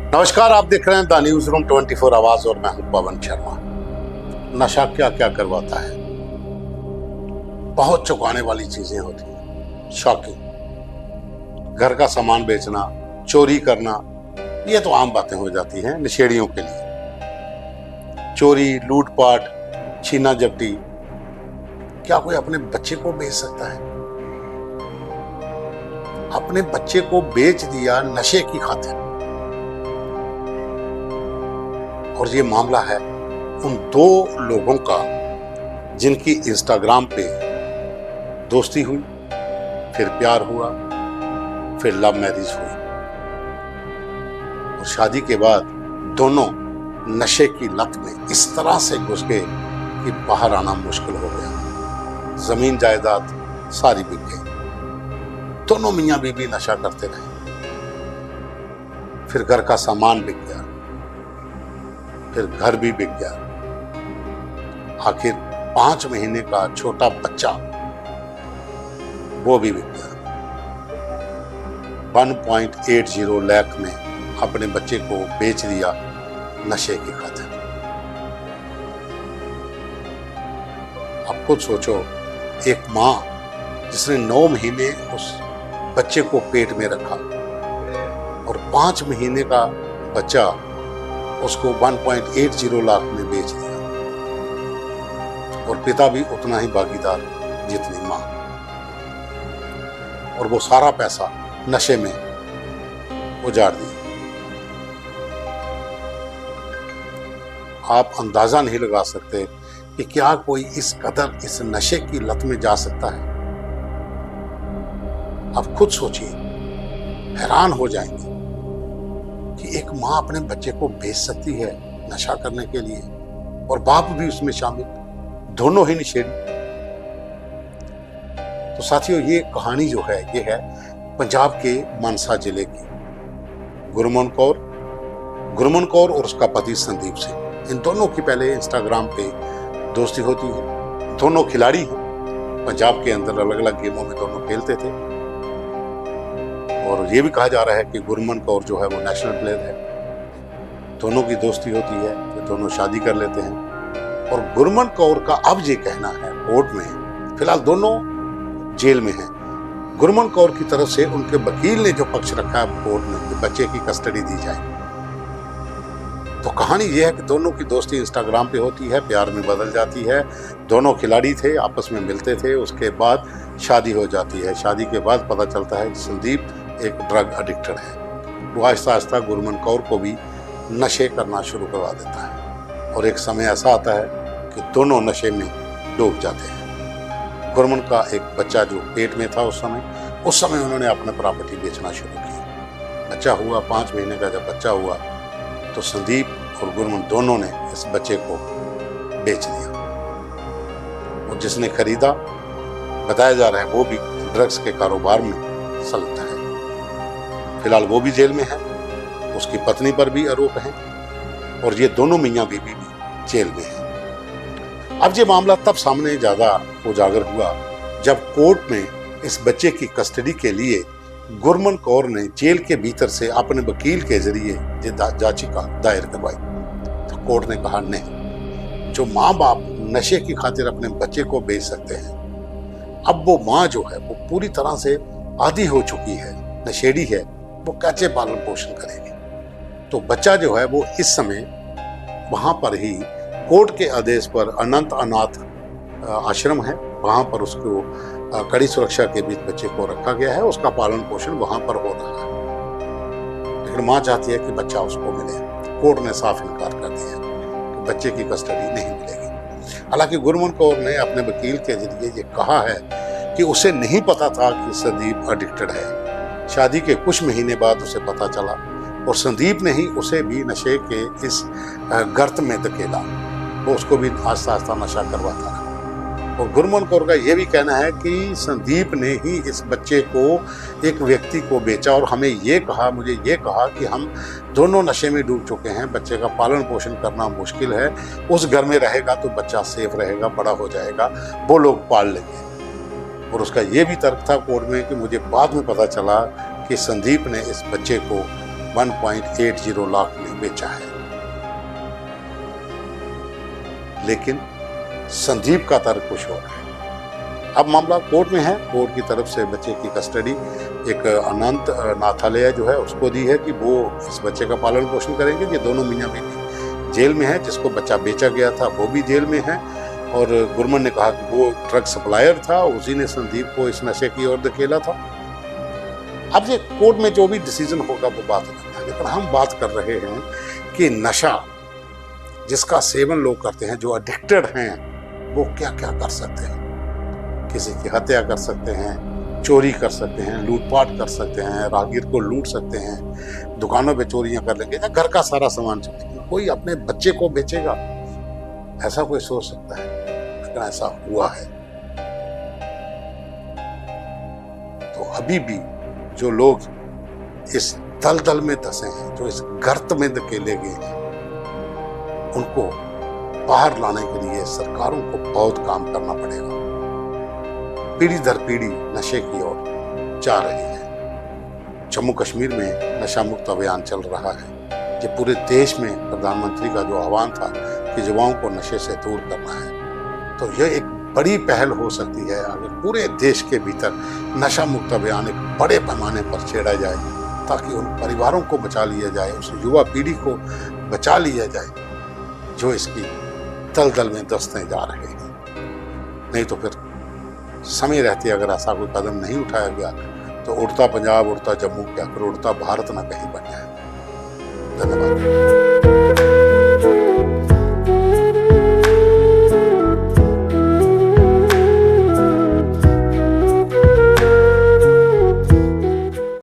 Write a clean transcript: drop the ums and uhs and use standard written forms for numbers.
नमस्कार, आप देख रहे हैं द न्यूज रूम 24 आवाज और मैं हूं पवन शर्मा। नशा क्या क्या करवाता है, बहुत चौंकाने वाली चीजें होती हैं, शॉकिंग। घर का सामान बेचना, चोरी करना, ये तो आम बातें हो जाती हैं नशेड़ियों के लिए। चोरी, लूटपाट, छीना झपटी, क्या कोई अपने बच्चे को बेच सकता है? अपने बच्चे को बेच दिया नशे की खातिर। और ये मामला है उन दो लोगों का जिनकी इंस्टाग्राम पे दोस्ती हुई, फिर प्यार हुआ, फिर लव मैरिज हुई और शादी के बाद दोनों नशे की लत में इस तरह से घुस गए कि बाहर आना मुश्किल हो गया। जमीन जायदाद सारी बिक गई। दोनों मियां बीवी नशा करते रहे। फिर घर का सामान बिक गया, फिर घर भी बिक गया। आखिर 5 महीने का छोटा बच्चा वो भी बिक गया। 1.80 लाख में अपने बच्चे को बेच दिया नशे की खातिर। अब खुद सोचो, एक मां जिसने 9 महीने उस बच्चे को पेट में रखा और 5 महीने का बच्चा उसको 1.80 लाख में बेच दिया, और पिता भी उतना ही भागीदार जितनी मां, और वो सारा पैसा नशे में उजाड़ दिया। आप अंदाजा नहीं लगा सकते कि क्या कोई इस कदर इस नशे की लत में जा सकता है। आप खुद सोचिए, हैरान हो जाएंगे कि एक मां अपने बच्चे को बेच सकती है नशा करने के लिए, और बाप भी उसमें शामिल, दोनों ही नशेड़ी। तो साथियों, ये कहानी जो है ये है पंजाब के मानसा जिले की। गुरमन कौर और उसका पति संदीप सिंह, इन दोनों की पहले इंस्टाग्राम पे दोस्ती होती है। दोनों खिलाड़ी हैं, पंजाब के अंदर अलग अलग गेमों में दोनों खेलते थे, और ये भी कहा जा रहा है कि गुरमन कौर जो है वो नेशनल प्लेयर है। दोनों की दोस्ती होती है तो दोनों शादी कर लेते हैं। और गुरमन कौर का अब ये कहना है कोर्ट में, फिलहाल दोनों जेल में हैं, गुरमन कौर की तरफ से उनके वकील ने जो पक्ष रखा है कोर्ट में कि बच्चे की कस्टडी दी जाए। तो कहानी ये है कि दोनों की दोस्ती इंस्टाग्राम पे होती है, प्यार में बदल जाती है। दोनों खिलाड़ी थे, आपस में मिलते थे, उसके बाद शादी हो जाती है। शादी के बाद पता चलता है कि संदीप एक ड्रग एडिक्टेड है। वो आहिस्ता आहिस्ता गुरमन कौर को भी नशे करना शुरू करवा देता है, और एक समय ऐसा आता है कि दोनों नशे में डूब जाते हैं। गुरमन का एक बच्चा जो पेट में था उस समय उन्होंने अपना प्रॉपर्टी बेचना शुरू की। बच्चा हुआ, 5 महीने का जब बच्चा हुआ तो संदीप और गुरमन दोनों ने इस बच्चे को बेच दिया। और जिसने खरीदा, बताया जा रहा है वो भी ड्रग्स के कारोबार में संलग्न है। फिलहाल वो भी जेल में है, उसकी पत्नी पर भी आरोप है, और ये दोनों मियां बीवी भी जेल में हैं। अब ये मामला तब सामने ज्यादा उजागर हुआ जब कोर्ट में इस बच्चे की कस्टडी के लिए गुरमन कौर ने जेल के भीतर से अपने वकील के जरिए याचिका दायर करवाई। तो कोर्ट ने कहा नहीं, जो माँ बाप नशे की खातिर अपने बच्चे को बेच सकते हैं, अब वो माँ जो है वो पूरी तरह से आदी हो चुकी है, नशेड़ी है, वो कैसे पालन पोषण करेगी। तो बच्चा जो है वो इस समय वहां पर ही कोर्ट के आदेश पर अनंत अनाथ आश्रम है, वहां पर उसको कड़ी सुरक्षा के बीच बच्चे को रखा गया है। उसका पालन पोषण वहां पर हो रहा है, लेकिन मां चाहती है कि बच्चा उसको मिले। कोर्ट ने साफ इनकार कर दिया कि बच्चे की कस्टडी नहीं मिलेगी। हालांकि गुरमन कौर ने अपने वकील के जरिए ये कहा है कि उसे नहीं पता था कि संदीप एडिक्टेड है। शादी के कुछ महीने बाद उसे पता चला, और संदीप ने ही उसे भी नशे के इस गर्त में धकेला। वो उसको भी आस्ता आस्ता नशा करवाता रहा। और गुरमन कौर का यह भी कहना है कि संदीप ने ही इस बच्चे को एक व्यक्ति को बेचा, और मुझे ये कहा कि हम दोनों नशे में डूब चुके हैं, बच्चे का पालन पोषण करना मुश्किल है, उस घर में रहेगा तो बच्चा सेफ रहेगा, बड़ा हो जाएगा, वो लोग पाल लेंगे। और उसका ये भी तर्क था कोर्ट में कि मुझे बाद में पता चला कि संदीप ने इस बच्चे को 1.80 लाख में बेचा है। लेकिन संदीप का तर्क कुछ और है। अब मामला कोर्ट में है। कोर्ट की तरफ से बच्चे की कस्टडी एक अनंत नाथालय जो है उसको दी है कि वो इस बच्चे का पालन पोषण करेंगे। ये दोनों मियां बीवी जेल में है। जिसको बच्चा बेचा गया था वो भी जेल में है। और गुरमन ने कहा कि वो ड्रग सप्लायर था, उसी ने संदीप को इस नशे की ओर धकेला था। अब ये कोर्ट में जो भी डिसीजन होगा वो बात अलग है, लेकिन हम बात कर रहे हैं कि नशा जिसका सेवन लोग करते हैं, जो एडिक्टेड हैं, वो क्या क्या कर सकते हैं। किसी की हत्या कर सकते हैं, चोरी कर सकते हैं, लूटपाट कर सकते हैं, राहगीर को लूट सकते हैं, दुकानों पे चोरियां कर लेंगे या घर का सारा सामान चलेंगे। कोई अपने बच्चे को बेचेगा, ऐसा कोई सोच सकता है? लेकिन ऐसा हुआ है। तो अभी भी जो लोग इस दलदल में धंसे हैं, जो इस गर्त में धकेले गए हैं, उनको बाहर लाने के लिए सरकारों को बहुत काम करना पड़ेगा। पीढ़ी दर पीढ़ी नशे की ओर जा रही है। जम्मू कश्मीर में नशा मुक्त अभियान चल रहा है। ये पूरे देश में प्रधानमंत्री का जो आह्वान था कि युवाओं को नशे से दूर करना है, तो यह एक बड़ी पहल हो सकती है अगर पूरे देश के भीतर नशा मुक्त अभियान एक बड़े पैमाने पर छेड़ा जाए, ताकि उन परिवारों को बचा लिया जाए, उस युवा पीढ़ी को बचा लिया जाए जो इसकी दलदल में धंसते जा रहे हैं। नहीं तो फिर समय रहते अगर ऐसा कोई कदम नहीं उठाया गया तो उड़ता पंजाब, उड़ता जम्मू, क्या फिर उड़ता भारत ना कहीं बन जाए। धन्यवाद।